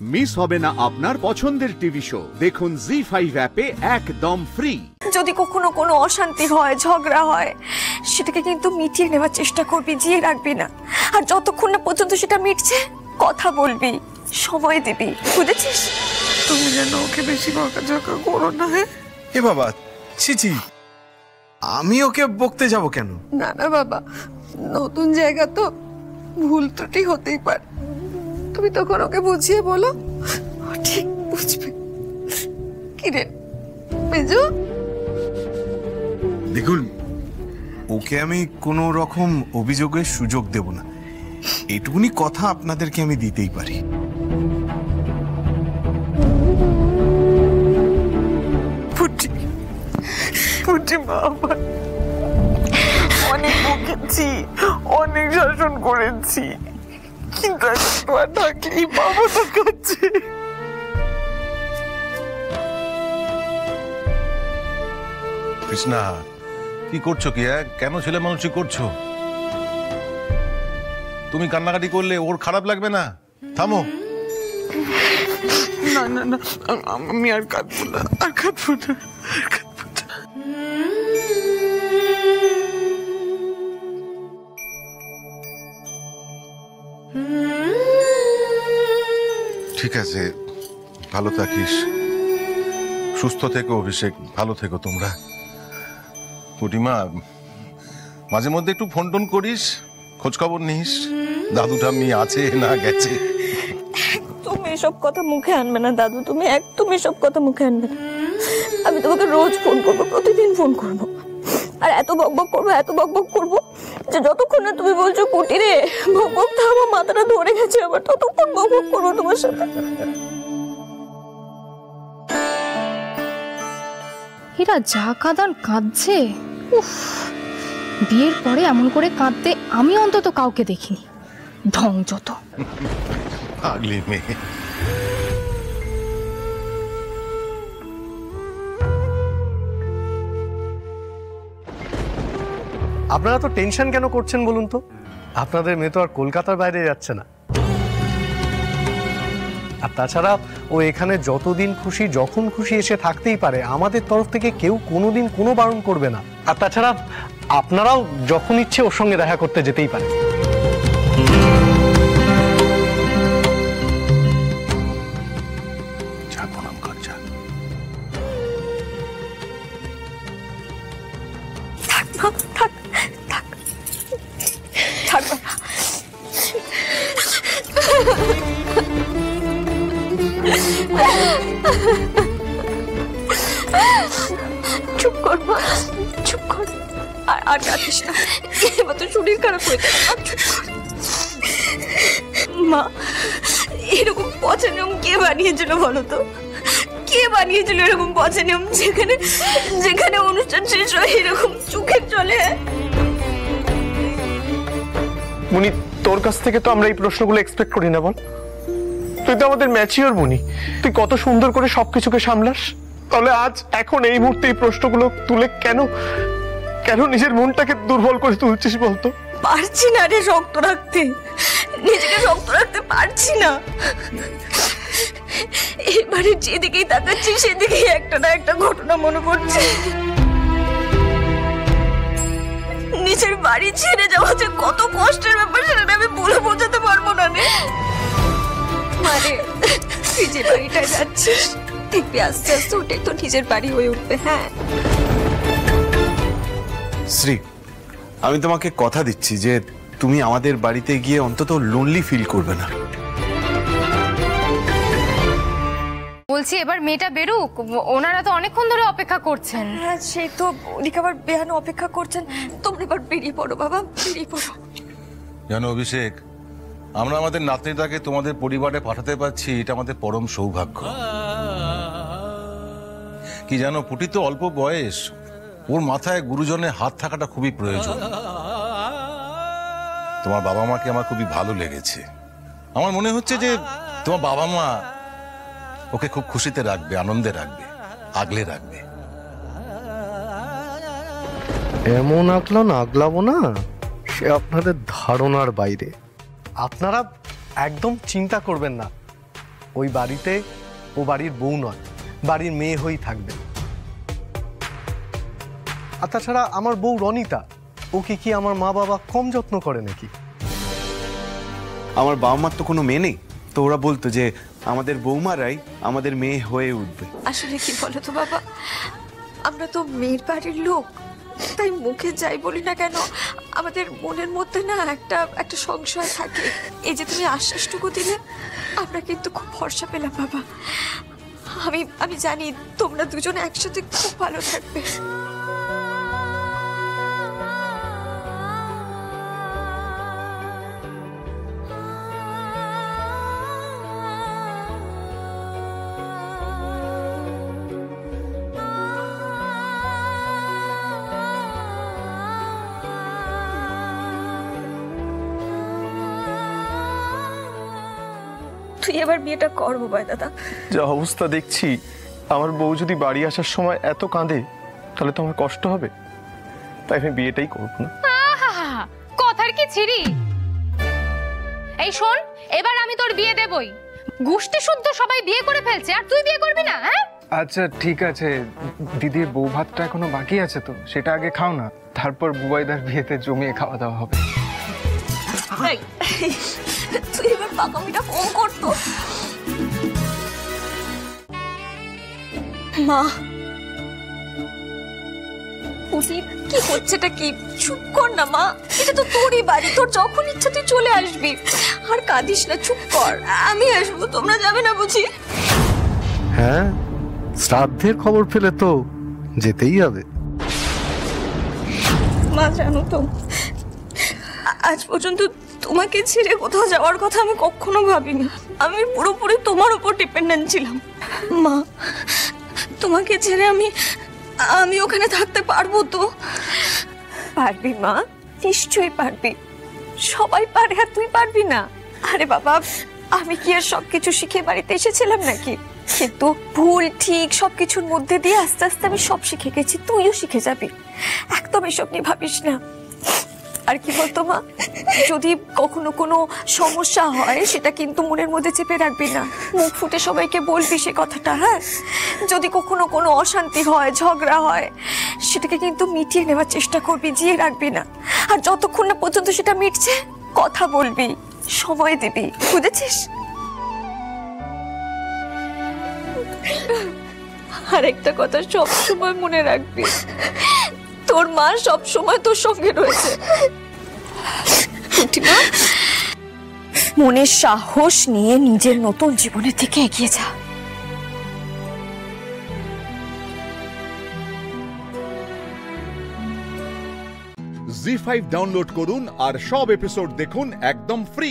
Miss হবে না আপনার পছন্দের টিভি শো। দেখুন জি5 অ্যাপে একদম ফ্রি। যদি কখনো কোনো অশান্তি হয়, ঝগড়া হয়, সেটাকে কিন্তু মিটিয়ে নেওয়ার চেষ্টা করবি, জিয়ে রাখবি না। আর যতক্ষণ না পর্যন্ত সেটা মিটছে কথা বলবি, সময় দিবি, বুঝেছিস? তুমি যেন ওকে বেশি বকাঝকা করো না। এ বাবা, ছি ছি, আমি ওকে বকতে যাব কেন? না না বাবা, নতুন জায়গা তো, ভুল ত্রুটি হতেই পারে। তুমি তখন ওকে বুঝিয়ে বলো, ঠিক বুঝবে। কিরে মেজো? দেখুন, ওকে আমি কোনো রকম অভিযোগের সুযোগ দেব না, এটুকুনি কথা আপনাদেরকে আমি দিতেই পারি। পুটি পুটি বাবা, অনেক বকেছি, অনেক শাসন করেছি, কিন্তু একবার থাকলেই বাবা তাকাচ্ছে। কৃষ্ণা, কি করছো? কি কেন ছেলে মানুষই করছো? তুমি কান্নাকাটি করলে ওর খারাপ লাগবে না? থামো। না না না, আমি আর কাঁদবো না, আর কাঁদবো না, আর কাঁদবো না। ঠিক আছে, ভালো থাকিস, সুস্থ থেকো অভিষেক, ভালো থেকো তোমরা। পুটিমা, মাঝে মধ্যে একটু ফোন টোন করিস, খোঁজ খবর নিস, দাদু ঠাম্মি আছে না গেছে। তুমি এসব কথা মুখে আনবে না দাদু, তুমি একদম এসব কথা মুখে আনবে না। আমি তোমাকে রোজ ফোন করবো, প্রতিদিন ফোন করবো, আর এত বকবক করবো, এত বকবক করবো যে যতক্ষণ না তুমি বলছো পুটি রে বকবক, তা আমার মাথাটা ধরে গেছে, আবার ততক্ষণ বকবক করবো তোমার সাথে। এরা যা কাঁদান কাঁদছে, উফ, বিয়ের পরে এমন করে কাঁদতে আমি অন্তত কাউকে দেখিনি। ঢং যত। পাগলি মেয়ে। আপনারা তো টেনশন কেন করছেন বলুন তো? আপনাদের মেয়ে তো আর কলকাতার বাইরে যাচ্ছে না। আর তাছাড়া ও এখানে যতদিন খুশি যখন খুশি এসে থাকতেই পারে, আমাদের তরফ থেকে কেউ কোনোদিন কোনো বারণ করবে না। আর তাছাড়া আপনারাও যখন ইচ্ছে ওর সঙ্গে দেখা করতে যেতেই পারে। প্রণাম কর, যা। থাক থাক থাক থাক বাবা। চুপ কর মা, চুপ কর, আর কাঁদিস না, এবার তো শরীর খারাপ হয়ে যাবে। মা, এরকম পচা নিয়ম কে বানিয়েছিল বলো তো? কে বানিয়েছিল এরকম পচা নিয়ম, যেখানে যেখানে অনুষ্ঠান শেষ হয় এরকম চোখের চলে? মুনি, তোর কাছ থেকে তো আমরা এই প্রশ্নগুলো এক্সপেক্ট করি না। বল, তুই তো আমাদের ম্যাচিওর মুনি, তুই কত সুন্দর করে সবকিছুকে সামলাস। তাহলে আজ এখন এই মুহূর্তে এই প্রশ্নগুলো তুলে কেন কেন নিজের মনটাকে দুর্বল করে তুলছিস বলতো? পারছি না রে শক্ত রাখতে, নিজেকে শক্ত রাখতে পারছি না। এবারে যেদিকেই তাকাচ্ছি সেদিকেই একটা না একটা ঘটনা মনে পড়ছে। নিজের বাড়ি ছেড়ে যাওয়া যে কত কষ্টের ব্যাপার সেটা আমি বলে বোঝাতে পারবো না রে। মানে তুই যে বাড়িটায় যাচ্ছিস দেখবি আস্তে আস্তে ওটাই তো নিজের বাড়ি হয়ে উঠবে। হ্যাঁ শ্রী, আমি তোমাকে কথা দিচ্ছি যে তুমি আমাদের বাড়িতে গিয়ে অন্তত লোনলি ফিল করবে না। বলছি এবার মেয়েটা বেরুক, ওনারা তো অনেকক্ষণ ধরে অপেক্ষা করছেন। হ্যাঁ, সেই তো ওদিকে আবার বেহানো অপেক্ষা করছেন। তোমরা এবার বেরিয়ে পড়ো বাবা, বেরিয়ে পড়ো। জানো অভিষেক, আমরা আমাদের নাতনিটাকে তোমাদের পরিবারে পাঠাতে পারছি, এটা আমাদের পরম সৌভাগ্য। কি জানো, পুটি তো অল্প বয়স, ওর মাথায় গুরুজনের হাত থাকাটা খুবই প্রয়োজন। তোমার বাবা মাকে আমার খুবই ভালো লেগেছে। আমার মনে হচ্ছে যে তোমার বাবা মা ওকে খুব খুশিতে রাখবে, আনন্দে রাখবে, আগলে রাখবে। এমন আগলাবো না, সে আপনাদের ধারণার বাইরে। আপনারা একদম চিন্তা করবেন না, ওই বাড়িতে ও বাড়ির বউ নয়, বাড়ির মেয়ে হয়েই থাকবে। আর তাছাড়া আমার বউ রনিতা, ওকে কি আমার মা বাবা কম যত্ন করে নাকি? আমার বাবা মার তো কোনো মেয়ে নেই, তো ওরা বলতো যে আমাদের বৌমারাই আমাদের মেয়ে হয়ে উঠবে। আসলে কি বলো তো বাবা, আমরা তো মেয়ের বাড়ির লোক, তাই মুখে যাই বলি না কেন আমাদের মনের মধ্যে না একটা সংশয় থাকে। এই যে তুমি আশ্বাসটুকু দিলে, আমরা কিন্তু খুব ভরসা পেলাম বাবা। আমি জানি তোমরা দুজনে একসাথে খুব ভালো থাকবে। তুই এবার বিয়েটা কর বাবাই দাদা। যা অবস্থা দেখছি, আমার বউ যদি বাড়ি আসার সময় এত কাঁদে তাহলে তো আমার কষ্ট হবে, তাই আমি বিয়েটাই করব না। কথার কি ছিরি? এই শোন, এবার আমি তোর বিয়ে দেবই। গোষ্ঠী শুদ্ধ সবাই বিয়ে করে ফেলছে, আর তুই বিয়ে করবি না? হ্যাঁ আচ্ছা ঠিক আছে, দিদির বউ ভাতটা এখনো বাকি আছে তো, সেটা আগে খাও না, তারপর বুবাইদার বিয়েতে জমিয়ে খাওয়া দাওয়া হবে। তুই এবার পাকামিটা কম করতো। মা পুষি, কি হচ্ছেটা কি? চুপ কর না মা, এটা তো তোরই বাড়ি, তোর যখন ইচ্ছা তুই চলে আসবি। আর কাঁদিস না, চুপ কর। আমি আসবো, তোমরা যাবে না বুঝি? হ্যাঁ, শ্রাদ্ধের খবর পেলে তো যেতেই হবে। মা জানো তো, আজ পর্যন্ত তোমাকে ছেড়ে কোথাও যাওয়ার কথা আমি কখনো ভাবিনি। আমি পুরোপুরি তোমার উপর ডিপেন্ডেন্ট ছিলাম। মা, তোমাকে ছেড়ে আমি ওখানে থাকতে পারবো তো? পারবি মা, নিশ্চয়ই পারবি। সবাই পারে, আর তুই পারবি না? আরে বাবা, আমি কি আর সবকিছু শিখে বাড়িতে এসেছিলাম নাকি? কিন্তু ভুল ঠিক সবকিছুর মধ্যে দিয়ে আস্তে আস্তে আমি সব শিখে গেছি, তুইও শিখে যাবি। একদম এসব নিয়ে ভাবিস না। আর কি বলতো মা, যদি কখনো কোনো সমস্যা হয় সেটা কিন্তু মনের মধ্যে চেপে রাখবি না, মুখ ফুটে সবাইকে বলবি সে কথাটা। হ্যাঁ, যদি কখনো কোনো অশান্তি হয়, ঝগড়া হয়, সেটাকে কিন্তু মিটিয়ে নেওয়ার চেষ্টা করবি, জিয়ে রাখবি না। আর যতক্ষণ না পর্যন্ত সেটা মিটছে, কথা বলবি, সময় দিবি, বুঝেছিস? আর একটা কথা সব সময় মনে রাখবি, তোর মা সব সময় তোর সঙ্গে রয়েছে। মনের সাহস নিয়ে নিজের নতুন জীবনের দিকে এগিয়ে যা। জি5 ডাউনলোড করুন আর সব এপিসোড দেখুন একদম ফ্রি।